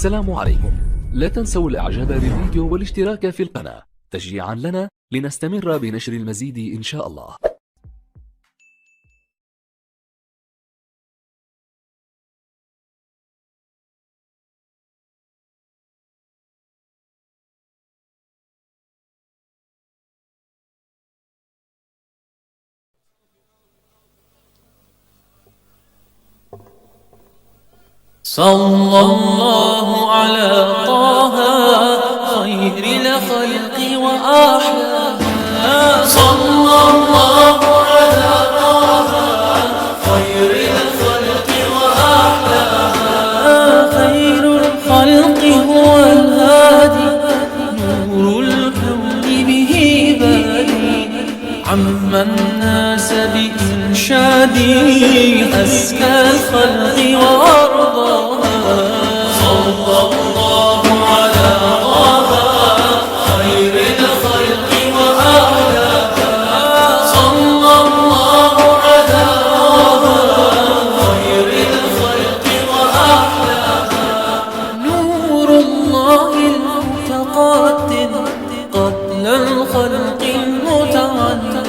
السلام عليكم. لا تنسوا الاعجاب بالفيديو والاشتراك في القناة تشجيعا لنا لنستمر بنشر المزيد إن شاء الله. صلى الله على طه خير الخلق وأحلى. صلى الله على طه خير الخلق وأحلى. خير الخلق هو الهادي نور الكون به بادي عم الناس بإنشادي أزكى الخلق وأرضاها. صلى الله على طه خير الخلق وأحلاها. صلى الله على طه خير الخلق وأحلاها. نور الله المتقدم قبل الخلق المتعدد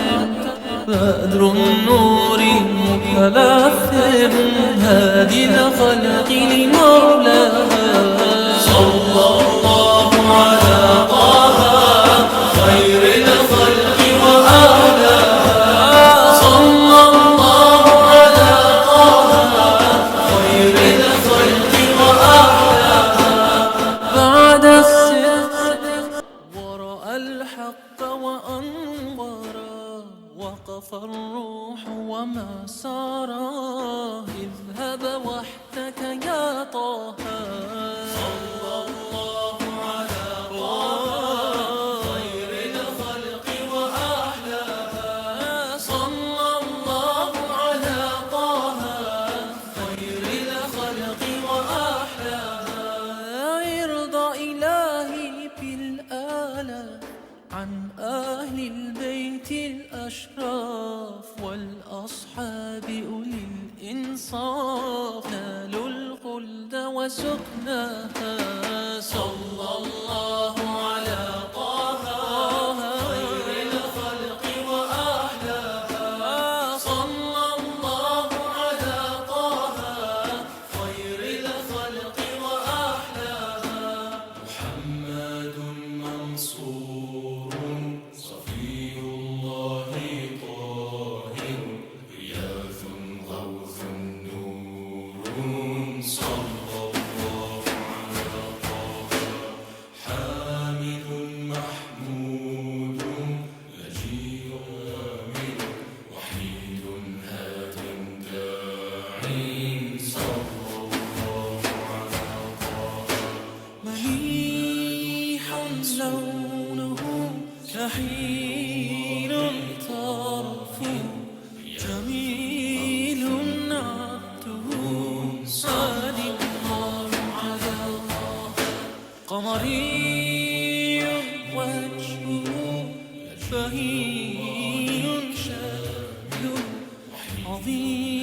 بدر النور المتلثم هادي الخلق لمولاها. صلى الله على طه خير الخلق وأحلاها. صلى الله على طه خير الخلق وأحلاها. بعد الصدق ورأى الحق وأنظرا وقف الروح وما سارا. اذهب وحدك يا طه. صلى الله على طه خير الخلق وأحلاها. صلى الله على طه خير الخلق وأحلاها. يرضى إلهي بالآلة عن أهل البيت الأشراف والأصحاب أولي الإنصاف نالوا الخلد وسكناها. صلى الله على طه خير الخلق وأحلاها. صلى الله على طه خير الخلق وأحلاها. محمد منصور صفي الله طاهر غياث غوث نور. صلى الله على طه حامد محمود نجي آمن وحيد هاد داع. صلى الله على طه مليح لونه كحيل طرفه جميل عبده صادق على طه. قمري وجهه بهي شكله عظيم